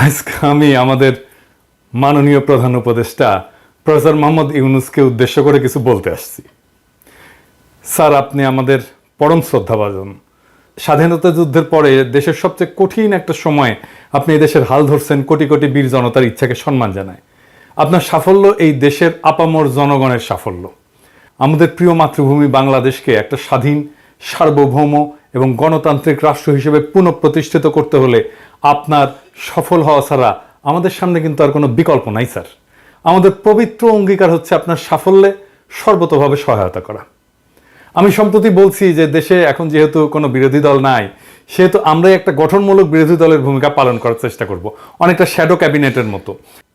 আজকে আমি আমাদের মাননীয় প্রধান উপদেষ্টা প্রফেসর মোহাম্মদ ইউনূসকে উদ্দেশ্য করে কিছু বলতে আসছি। স্যার, আপনি আমাদের পরম শ্রদ্ধাভাজন। স্বাধীনতা যুদ্ধের পরে দেশের সবচেয়ে কঠিন একটা সময়ে আপনি এই দেশের হাল ধরছেন, কোটি কোটি বীর জনতার ইচ্ছাকে সম্মান জানায়। আপনার সাফল্য এই দেশের আপামর জনগণের সাফল্য। আমাদের প্রিয় মাতৃভূমি বাংলাদেশকে একটা স্বাধীন, সার্বভৌম এবং গণতান্ত্রিক রাষ্ট্র হিসেবে পুনঃপ্রতিষ্ঠিত করতে হলে আপনার সফল হওয়া ছাড়া আমাদের সামনে কিন্তু আর কোনো বিকল্প নাই স্যার। আমাদের পবিত্র অঙ্গীকার হচ্ছে আপনার সাফল্যে সর্বতোভাবে সহায়তা করা। আমি সম্প্রতি বলছি যে দেশে এখন যেহেতু কোনো বিরোধী দল নাই, সেহেতু আমরাই একটা গঠনমূলক বিরোধী দলের ভূমিকা পালন করার চেষ্টা করব, অনেকটা শ্যাডো ক্যাবিনেটের মতো।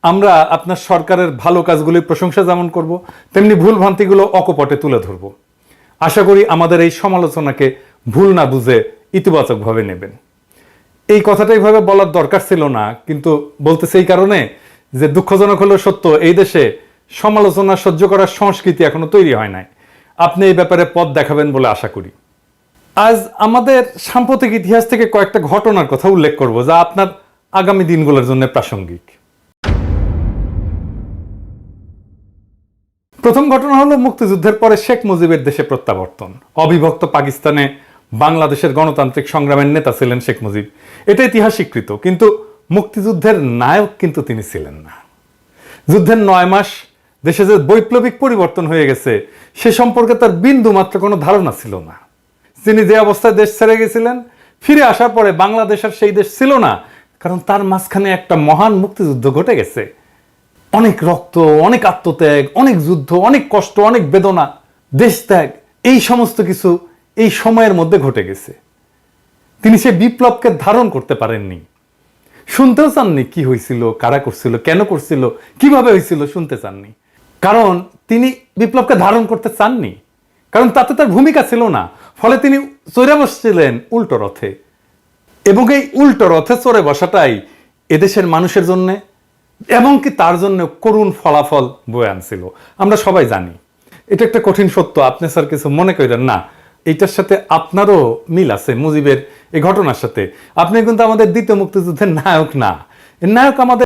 আমরা আপনার সরকারের ভালো কাজগুলির প্রশংসা যেমন করব, তেমনি ভুল ভ্রান্তিগুলো অকপটে তুলে ধরব। আশা করি আমাদের এই সমালোচনাকে ভুল না বুঝে ইতিবাচকভাবে নেবেন। এই কথাটা এইভাবে বলার দরকার ছিল না, কিন্তু বলতেছে এই কারণে যে দুঃখজনক হলেও সত্য, এই দেশে সমালোচনা সহ্য করার সংস্কৃতি এখনো তৈরি হয় নাই। আপনি এই ব্যাপারে পথ দেখাবেন বলে আশা করি। আজ আমাদের সাম্প্রতিক ইতিহাস থেকে কয়েকটা ঘটনার কথা উল্লেখ করব যা আপনার আগামী দিনগুলোর জন্য প্রাসঙ্গিক। প্রথম ঘটনা হলো মুক্তিযুদ্ধের পরে শেখ মুজিবের দেশে প্রত্যাবর্তন। অবিভক্ত পাকিস্তানে বাংলাদেশের গণতান্ত্রিক সংগ্রামের নেতা ছিলেন শেখ মুজিব, এটা ইতিহাস স্বীকৃত। কিন্তু মুক্তিযুদ্ধের নায়ক কিন্তু তিনি ছিলেন না। যুদ্ধের 9 মাস দেশে যে বৈপ্লবিক পরিবর্তন হয়ে গেছে সে সম্পর্কে তার বিন্দু মাত্র কোনো ধারণা ছিল না। তিনি যে অবস্থায় দেশ ছেড়ে গেছিলেন, ফিরে আসার পরে বাংলাদেশ আর সেই দেশ ছিল না, কারণ তার মাঝখানে একটা মহান মুক্তিযুদ্ধ ঘটে গেছে। অনেক রক্ত, অনেক আত্মত্যাগ, অনেক যুদ্ধ, অনেক কষ্ট, অনেক বেদনা, দেশ ত্যাগ, এই সমস্ত কিছু এই সময়ের মধ্যে ঘটে গেছে। তিনি সে বিপ্লবকে ধারণ করতে পারেননি, শুনতেও চাননি কি হয়েছিল, কারা করছিল, কেন করছিল, কিভাবে হয়েছিল, শুনতে চাননি। কারণ তিনি বিপ্লবকে ধারণ করতে চাননি, কারণ তাতে তার ভূমিকা ছিল না। ফলে তিনি চড়ে বসছিলেন উল্টো রথে, এবং এই উল্টো রথে চড়ে বসাটাই এদেশের মানুষের জন্য এমনকি তার জন্য করুণ ফলাফল বয়ে আনছিল। আমরা সবাই জানি। এটা একটা কঠিন সত্য, আপনি স্যার কিছু মনে করেন না। এইটার সাথে আপনারও মিল আছে মুজিবের এই ঘটনার সাথে। আপনি কিন্তু আমাদের দ্বিতীয় মুক্তিযুদ্ধের নায়ক না, নায়ক আমাদের